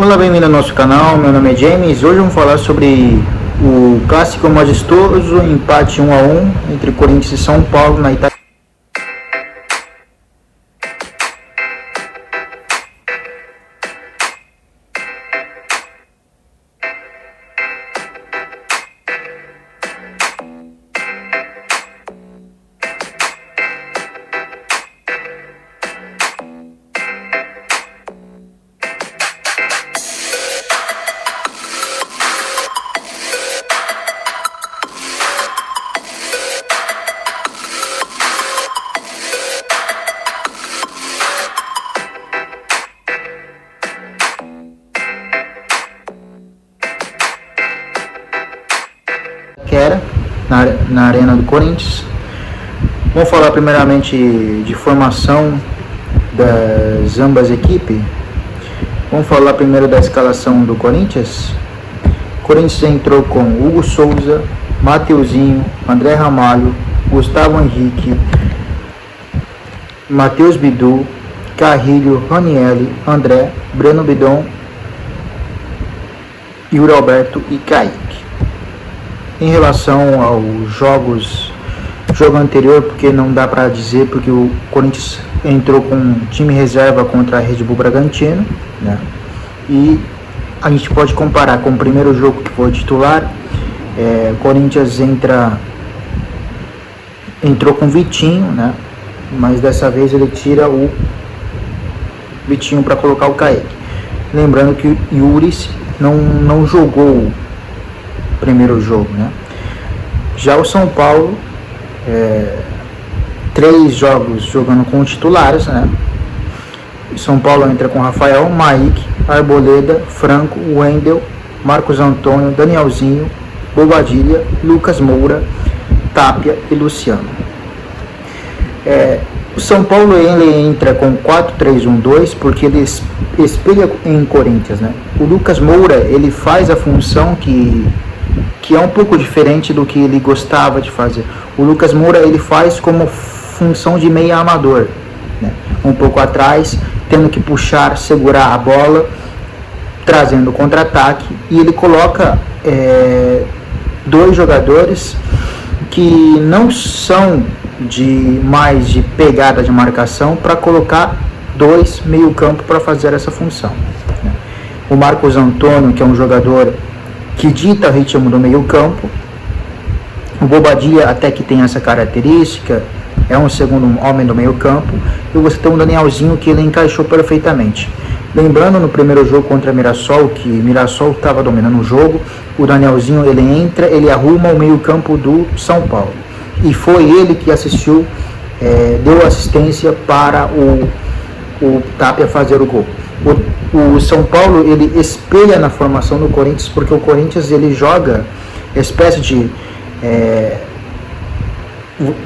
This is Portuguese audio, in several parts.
Olá, bem-vindo ao nosso canal, meu nome é James. Hoje vamos falar sobre o clássico majestoso empate 1-1 entre Corinthians e São Paulo na Itália. Que era na arena do Corinthians. Vamos falar primeiramente de formação das ambas equipes. Vamos falar primeiro da escalação do Corinthians. O Corinthians entrou com Hugo Souza, Mateuzinho, André Ramalho, Gustavo Henrique, Matheus Bidu, Carrilho, Ranielli, André, Breno Bidon, Yuri Alberto e Kaique. Em relação aos jogo anterior, porque não dá para dizer, porque o Corinthians entrou com time reserva contra a Red Bull Bragantino, né? E a gente pode comparar com o primeiro jogo que foi titular. O Corinthians entrou com o Vitinho, né? Mas dessa vez ele tira o Vitinho para colocar o Kaique. Lembrando que o Yuri não jogou primeiro jogo, né? Já o São Paulo, 3 jogos jogando com titulares, né? São Paulo entra com Rafael, Maíque, Arboleda, Franco, Wendel, Marcos Antônio, Danielzinho, Bobadilha, Lucas Moura, Tapia e Luciano. O São Paulo ele entra com 4-3-1-2 porque ele espelha em Corinthians, né? O Lucas Moura ele faz a função que é um pouco diferente do que ele gostava de fazer. O Lucas Moura ele faz como função de meia amador, né? Um pouco atrás, tendo que puxar, segurar a bola, trazendo contra-ataque, e ele coloca 2 jogadores que não são mais de pegada de marcação para colocar 2 meio-campo para fazer essa função, né? O Marcos Antônio, que é um jogador que dita o ritmo do meio campo. O Bobadilha até que tem essa característica, é um segundo homem do meio campo, e você tem um Danielzinho que ele encaixou perfeitamente. Lembrando no primeiro jogo contra Mirassol, que Mirassol estava dominando o jogo, o Danielzinho ele entra, ele arruma o meio campo do São Paulo, e foi ele que assistiu, deu assistência para o Tapia fazer o gol. O São Paulo ele espelha na formação do Corinthians, porque o Corinthians ele joga espécie de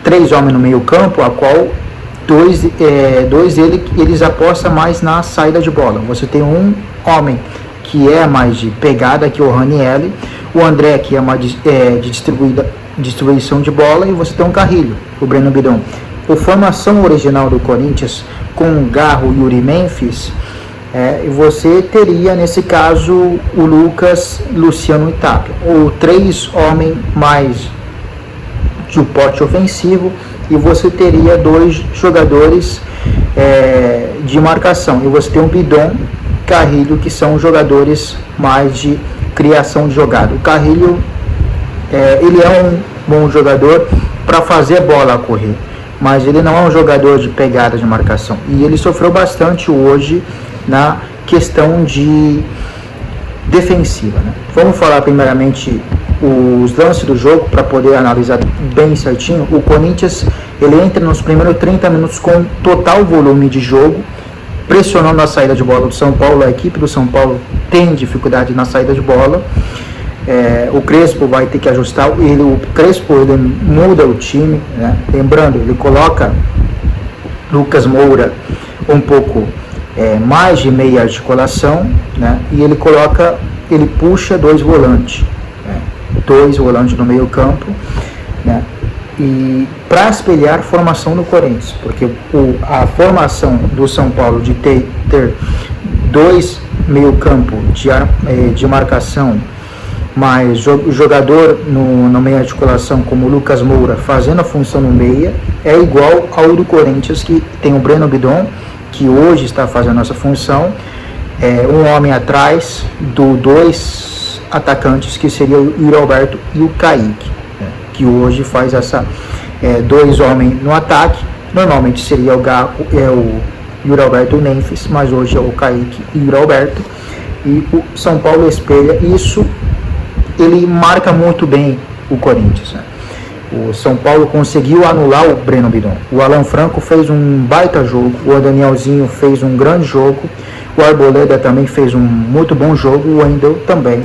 3 homens no meio campo, a qual dois eles apostam mais na saída de bola. Você tem um homem que é mais de pegada, que é o Ranielli, o André que é mais de distribuição de bola, e você tem um Carrilho, o Breno Bidon. A formação original do Corinthians com Garro, Yuri, Memphis, você teria nesse caso o Lucas, Luciano e Tapia, ou 3 homens mais de porte ofensivo, e você teria 2 jogadores de marcação, e você tem o Bidon, Carrilho, que são jogadores mais de criação de jogada. O Carrilho ele é um bom jogador para fazer a bola correr, mas ele não é um jogador de pegada de marcação, e ele sofreu bastante hoje na questão de defensiva, né? Vamos falar primeiramente os lances do jogo para poder analisar bem certinho. O Corinthians ele entra nos primeiros 30 minutos com total volume de jogo, pressionando a saída de bola do São Paulo. A equipe do São Paulo tem dificuldade na saída de bola. O Crespo vai ter que ajustar. O Crespo ele muda o time, né? Lembrando, ele coloca Lucas Moura um pouco mais de meia articulação, né? E ele puxa 2 volantes, né? 2 volantes no meio campo, né? E para espelhar a formação do Corinthians, porque a formação do São Paulo de ter 2 meio campo de marcação, mas o jogador no meio articulação como o Lucas Moura fazendo a função no meia é igual ao do Corinthians, que tem o Breno Bidon, que hoje está fazendo essa função, um homem atrás do dois atacantes, que seria o Yuri Alberto e o Kaique, que hoje faz essa dois homens no ataque. Normalmente seria o Yuri Alberto e o Memphis, mas hoje é o Kaique e o Yuri Alberto, e o São Paulo espelha isso. Ele marca muito bem o Corinthians, né? O São Paulo conseguiu anular o Breno Bidon. O Alan Franco fez um baita jogo, o Danielzinho fez um grande jogo, o Arboleda também fez um muito bom jogo, o Wendel também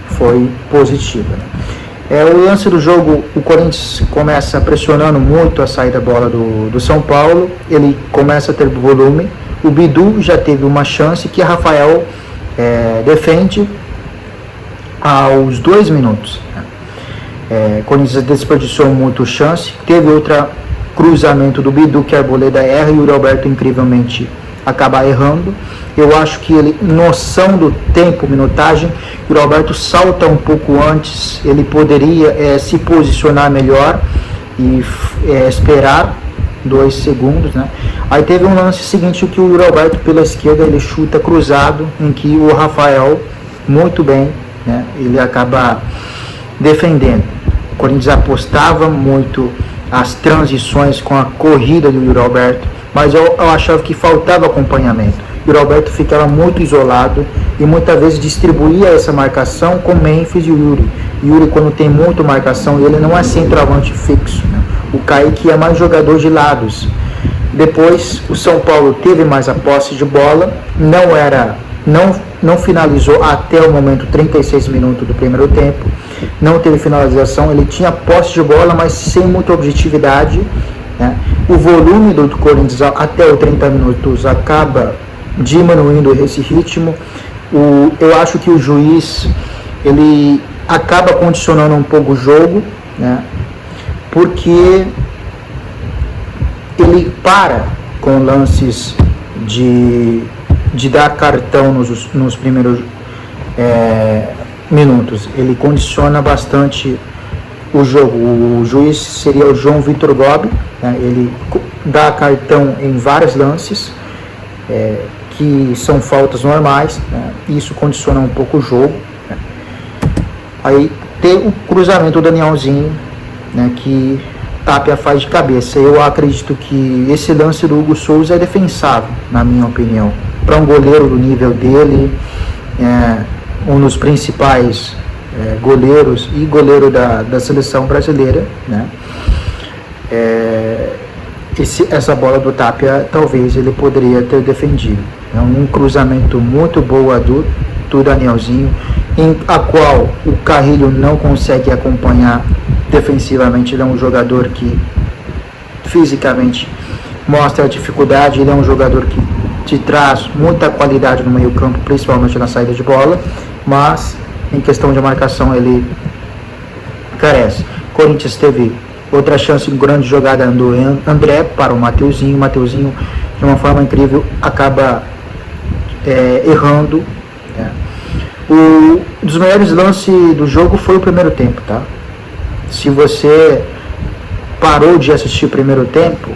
foi positivo, né? O lance do jogo, o Corinthians começa pressionando muito a saída da bola do São Paulo, ele começa a ter volume, o Bidu já teve uma chance que a Rafael defende aos 2 minutos. Corinthians desperdiçou muito chance, teve outra cruzamento do Bidu que a Arboleda erra e o Yuri Alberto incrivelmente acaba errando. Eu acho que ele, noção do tempo, minutagem, o Yuri Alberto salta um pouco antes, ele poderia se posicionar melhor e esperar 2 segundos, né? Aí teve um lance seguinte que o Yuri Alberto pela esquerda ele chuta cruzado, em que o Rafael muito bem, né? Ele acaba defendendo. O Corinthians apostava muito as transições com a corrida do Yuri Alberto, mas eu achava que faltava acompanhamento. O Yuri Alberto ficava muito isolado e muitas vezes distribuía essa marcação com Memphis e o Yuri. Yuri, quando tem muita marcação, ele não é centroavante fixo, né? O Kaique é mais jogador de lados. Depois o São Paulo teve mais a posse de bola, não finalizou até o momento 36 minutos do primeiro tempo, não teve finalização, ele tinha posse de bola, mas sem muita objetividade, né? O volume do Corinthians até os 30 minutos acaba diminuindo esse ritmo. Eu acho que o juiz ele acaba condicionando um pouco o jogo, né? Porque ele para com lances de dar cartão nos primeiros minutos. Ele condiciona bastante o jogo. O juiz seria o João Vitor Gobi, né? Ele dá cartão em vários lances que são faltas normais, né? Isso condiciona um pouco o jogo, né? Aí tem o cruzamento do Danielzinho, né, que Tapia faz de cabeça. Eu acredito que esse lance do Hugo Souza é defensável, na minha opinião. Para um goleiro do nível dele, um dos principais goleiros e goleiro da seleção brasileira, né? Essa bola do Tapia talvez ele poderia ter defendido. É um cruzamento muito boa do Danielzinho, a qual o Carrilho não consegue acompanhar defensivamente. Ele é um jogador que fisicamente mostra a dificuldade, ele é um jogador que te traz muita qualidade no meio campo, principalmente na saída de bola, mas em questão de marcação ele carece. Corinthians teve outra chance, uma grande jogada do André para o Mateuzinho. Mateuzinho, de uma forma incrível, acaba errando. Um dos melhores lances do jogo foi o primeiro tempo, tá? Se você parou de assistir o primeiro tempo,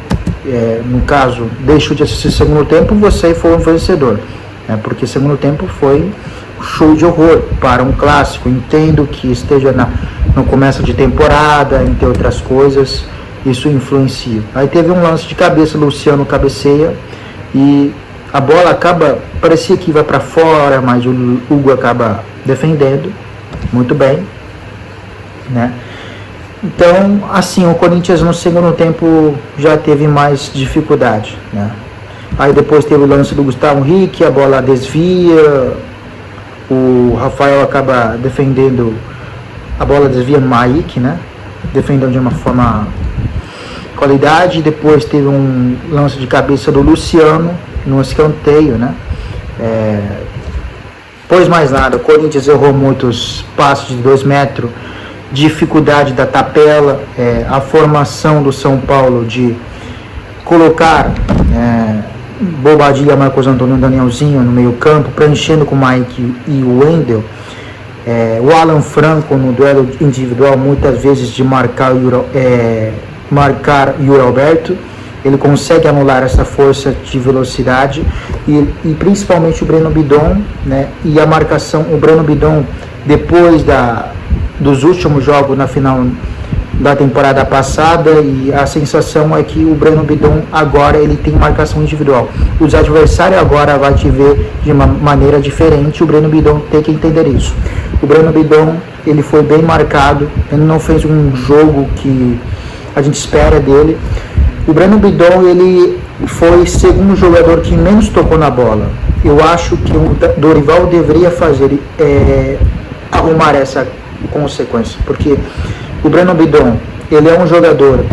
no caso, deixou de assistir o segundo tempo, você foi um vencedor, né? Porque o segundo tempo foi um show de horror para um clássico. Entendo que esteja no começo de temporada, entre outras coisas, isso influencia. Aí teve um lance de cabeça, Luciano cabeceia e a bola parecia que vai para fora, mas o Hugo acaba defendendo muito bem, né? Então, assim, o Corinthians no segundo tempo já teve mais dificuldade, né? Aí depois teve o lance do Gustavo Henrique, a bola desvia, o Rafael acaba defendendo, a bola desvia no Maíque, né? Defendendo de uma forma qualidade. Depois teve um lance de cabeça do Luciano no escanteio, né? Pois mais nada, o Corinthians errou muitos passos de 2 metros, dificuldade da tabela, a formação do São Paulo de colocar Bobadilla, Marcos Antônio, Danielzinho no meio campo, preenchendo com o Mike e o Wendel. O Alan Franco no duelo individual, muitas vezes de marcar o Yuri Alberto, ele consegue anular essa força de velocidade e principalmente o Breno Bidon, né? E a marcação, o Breno Bidon, depois dos últimos jogos na final da temporada passada, e a sensação é que o Breno Bidon agora ele tem marcação individual. Os adversários agora vão te ver de uma maneira diferente, o Breno Bidon tem que entender isso. O Breno Bidon, ele foi bem marcado, ele não fez um jogo que a gente espera dele. O Breno Bidon, ele foi o segundo jogador que menos tocou na bola. Eu acho que o Dorival deveria fazer, arrumar essa consequência, porque o Breno Bidon, ele é um jogador,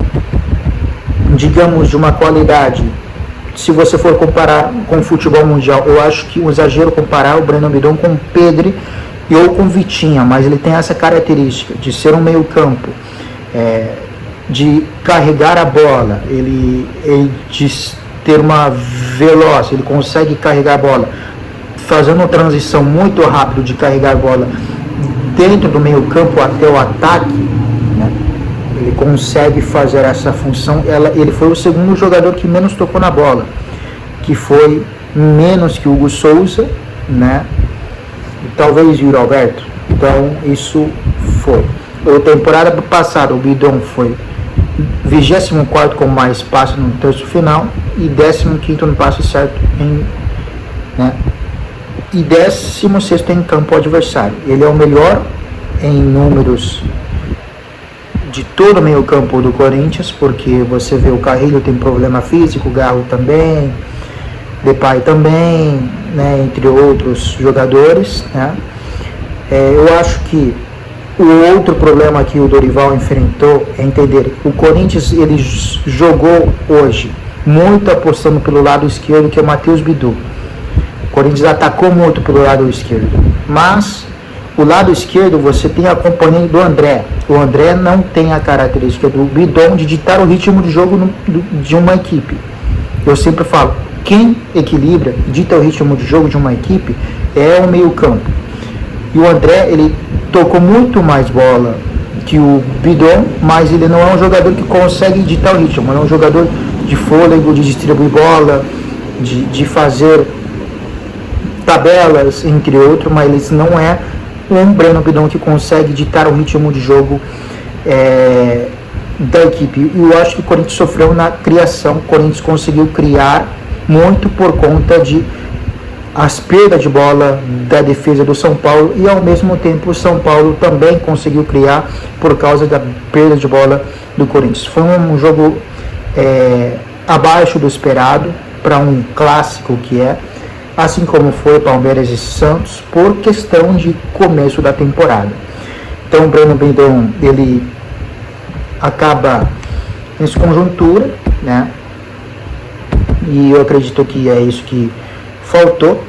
digamos, de uma qualidade, se você for comparar com o futebol mundial, eu acho que um exagero comparar o Breno Bidon com o Pedri ou com o Vitinha, mas ele tem essa característica de ser um meio campo, de carregar a bola, ele de ter uma veloz, ele consegue carregar a bola, fazendo uma transição muito rápida de carregar a bola dentro do meio campo até o ataque, né? Ele consegue fazer essa função. Ele foi o segundo jogador que menos tocou na bola, que foi menos que o Hugo Souza, né? E talvez o Yuri Alberto. Então isso foi. A temporada passada o Bidon foi 24º com mais passes no terço final e 15º no passe certo, né? E 16º em campo adversário. Ele é o melhor em números de todo o meio campo do Corinthians, porque você vê o Carrilho tem problema físico, o Garro também, Depay também, né, entre outros jogadores, né? Eu acho que o outro problema que o Dorival enfrentou é entender, o Corinthians ele jogou hoje muito apostando pelo lado esquerdo, que é o Matheus Bidu. O Corinthians atacou muito pelo lado esquerdo, mas o lado esquerdo você tem a companhia do André. O André não tem a característica do Bidon de ditar o ritmo de jogo de uma equipe. Eu sempre falo, quem equilibra, dita o ritmo de jogo de uma equipe é o meio campo. E o André, ele tocou muito mais bola que o Bidon, mas ele não é um jogador que consegue ditar o ritmo. Ele é um jogador de fôlego, de distribuir bola, de fazer tabelas, entre outros, mas ele não é um Breno Bidon que consegue ditar o ritmo de jogo da equipe. E eu acho que o Corinthians sofreu na criação. O Corinthians conseguiu criar muito por conta de as perdas de bola da defesa do São Paulo, e ao mesmo tempo o São Paulo também conseguiu criar por causa da perda de bola do Corinthians. Foi um jogo abaixo do esperado para um clássico que é, assim como foi Palmeiras e Santos, por questão de começo da temporada. Então o Breno Bidon, ele acaba nessa conjuntura, né? E eu acredito que é isso que faltou.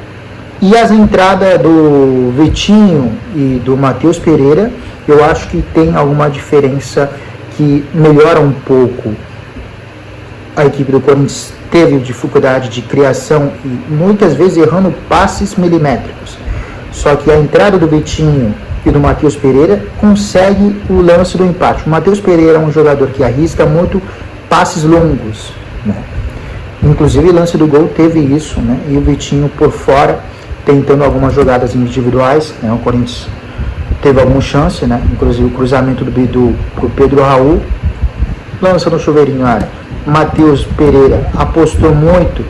E as entradas do Vitinho e do Matheus Pereira, eu acho que tem alguma diferença que melhora um pouco. A equipe do Corinthians teve dificuldade de criação e muitas vezes errando passes milimétricos. Só que a entrada do Vitinho e do Matheus Pereira consegue o lance do empate. O Matheus Pereira é um jogador que arrisca muito passes longos, né? Inclusive o lance do gol teve isso, né? E o Vitinho por fora, tentando algumas jogadas individuais, né? O Corinthians teve alguma chance, né? Inclusive o cruzamento do Bidu para o Pedro Raul, lança no chuveirinho a área. Matheus Pereira apostou muito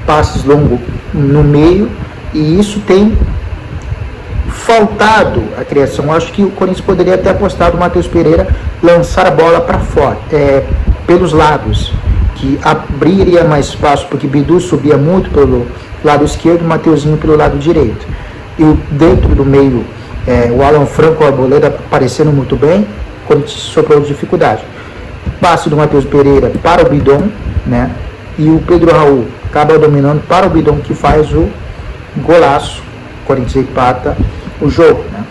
passes longos no meio, e isso tem faltado a criação. Eu acho que o Corinthians poderia ter apostado o Matheus Pereira lançar a bola para fora, pelos lados, que abriria mais espaço, porque Bidu subia muito pelo lado esquerdo, o Mateuzinho pelo lado direito. E dentro do meio, o Alan Franco, o Arboleda aparecendo muito bem, o Corinthians sofreu dificuldade. Passe do Matheus Pereira para o Bidon, né? E o Pedro Raul acaba dominando para o Bidon, que faz o golaço. O Corinthians empata o jogo, né?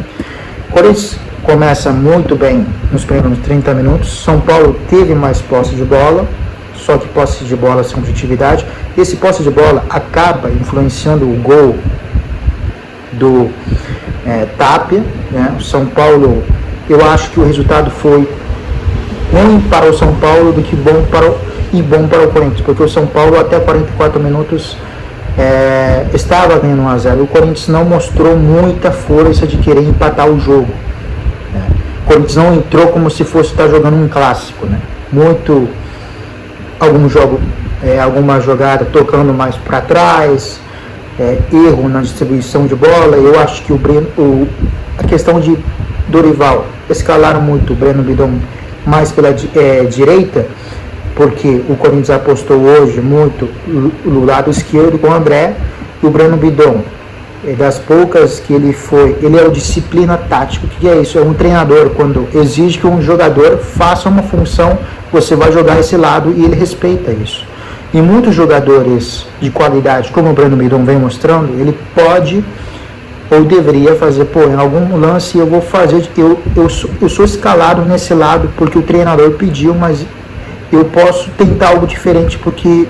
O Corinthians começa muito bem nos primeiros 30 minutos. São Paulo teve mais posse de bola, só que posse de bola sem objetividade. Esse posse de bola acaba influenciando o gol do Tapia, né? O São Paulo, eu acho que o resultado foi ruim para o São Paulo do que bom para o Corinthians, porque o São Paulo até 44 minutos estava ganhando 1 a 0. O Corinthians não mostrou muita força de querer empatar o jogo, né? O Corinthians não entrou como se fosse estar jogando um clássico, né? Alguma jogada tocando mais para trás, erro na distribuição de bola. Eu acho que a questão de Dorival, escalaram muito o Breno Bidon mais pela direita, porque o Corinthians apostou hoje muito no lado esquerdo com o André, e o Breno Bidon, das poucas que ele é o disciplina tática. O que é isso? É um treinador, quando exige que um jogador faça uma função, você vai jogar esse lado, e ele respeita isso. E muitos jogadores de qualidade, como o Breno Bidon vem mostrando, ele pode ou deveria fazer, em algum lance eu vou fazer, eu sou escalado nesse lado porque o treinador pediu, mas eu posso tentar algo diferente porque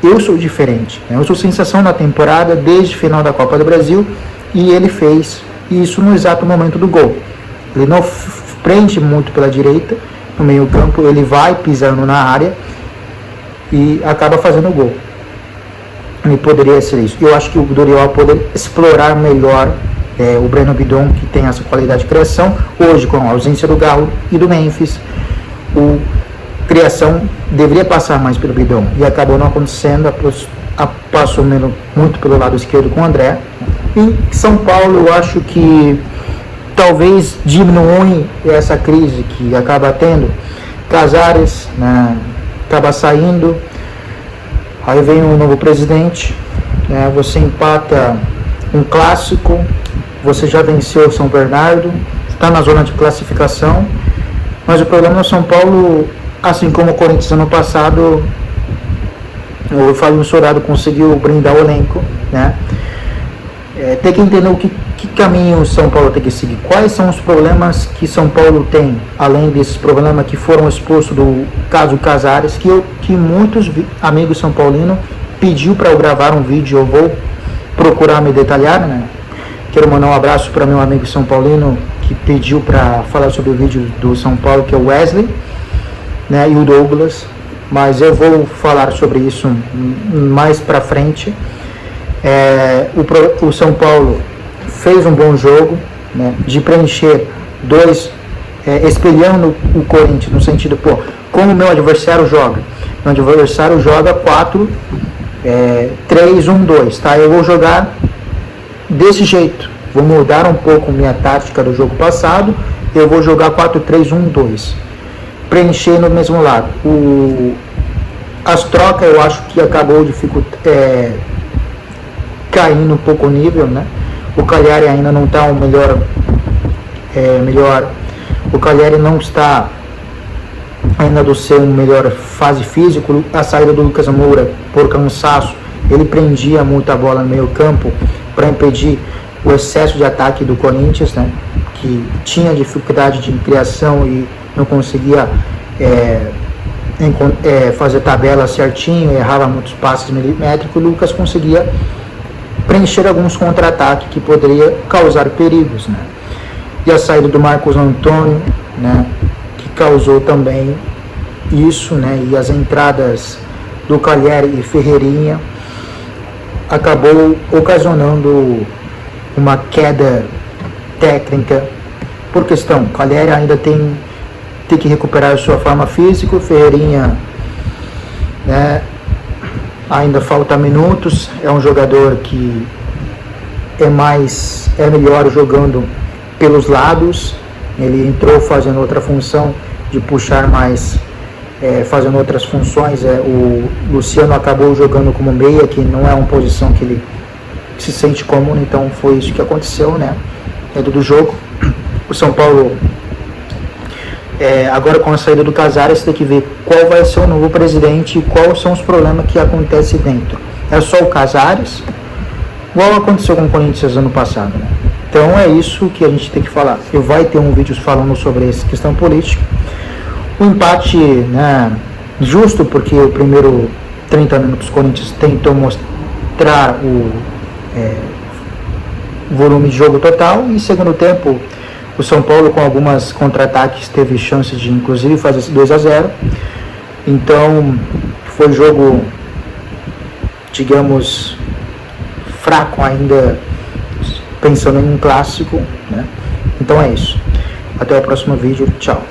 eu sou diferente, né? Eu sou sensação da temporada desde o final da Copa do Brasil, e ele fez isso no exato momento do gol. Ele não prende muito pela direita, no meio campo, ele vai pisando na área e acaba fazendo o gol. E poderia ser isso. Eu acho que o Dorival poderia explorar melhor o Breno Bidon, que tem essa qualidade de criação. Hoje, com a ausência do Galo e do Memphis, criação deveria passar mais pelo Bidon, e acabou não acontecendo. Passou muito pelo lado esquerdo com o André. Em São Paulo, eu acho que talvez diminui essa crise que acaba tendo. Casares, né, acaba saindo, aí vem um novo presidente, né, você empata um clássico, você já venceu o São Bernardo, está na zona de classificação, mas o problema no São Paulo, assim como o Corinthians ano passado, o Fábio Sorado conseguiu brindar o elenco, né? Tem que entender o que caminho o São Paulo tem que seguir, quais são os problemas que São Paulo tem, além desses problemas que foram expostos do caso Casares, que muitos amigos são paulinos pediu para eu gravar um vídeo. Eu vou procurar me detalhar, né? Quero mandar um abraço para meu amigo São Paulino que pediu para falar sobre o vídeo do São Paulo, que é o Wesley, né, e o Douglas, mas eu vou falar sobre isso mais para frente. O São Paulo fez um bom jogo, né, de preencher espelhando o Corinthians, no sentido, como o meu adversário joga. Meu adversário joga 4-3-1-2, tá? Eu vou jogar desse jeito, vou mudar um pouco minha tática do jogo passado, eu vou jogar 4-3-1-2, preencher no mesmo lado. As trocas eu acho que acabou caindo um pouco o nível, né? O Cagliari ainda não está melhor. O Cagliari não está ainda do seu melhor fase física. A saída do Lucas Moura por cansaço, ele prendia muito a bola no meio campo para impedir o excesso de ataque do Corinthians, né? Que tinha dificuldade de criação e não conseguia fazer tabela certinho, errava muitos passes milimétricos. O Lucas conseguia preencher alguns contra-ataques que poderia causar perigos, né? E a saída do Marcos Antônio, né, que causou também isso, né? E as entradas do Cagliari e Ferreirinha acabou ocasionando uma queda técnica por questão. O Cagliari ainda tem que recuperar a sua forma física, o Ferreirinha, né, ainda falta minutos, é um jogador que é melhor jogando pelos lados. Ele entrou fazendo outra função de puxar mais, fazendo outras funções. O Luciano acabou jogando como meia, que não é uma posição que ele se sente comum, então foi isso que aconteceu, né, dentro do jogo. O São Paulo, agora com a saída do Casares, tem que ver qual vai ser o novo presidente e quais são os problemas que acontecem dentro. É só o Casares, igual aconteceu com o Corinthians ano passado, né? Então é isso que a gente tem que falar. Vai ter um vídeo falando sobre essa questão política. O empate, né, justo, porque o primeiro 30 minutos o Corinthians tentou mostrar o volume de jogo total, e segundo tempo o São Paulo, com algumas contra-ataques, teve chance de inclusive fazer 2-0. Então foi jogo, digamos, fraco ainda, pensando em um clássico, né? Então é isso. Até o próximo vídeo. Tchau.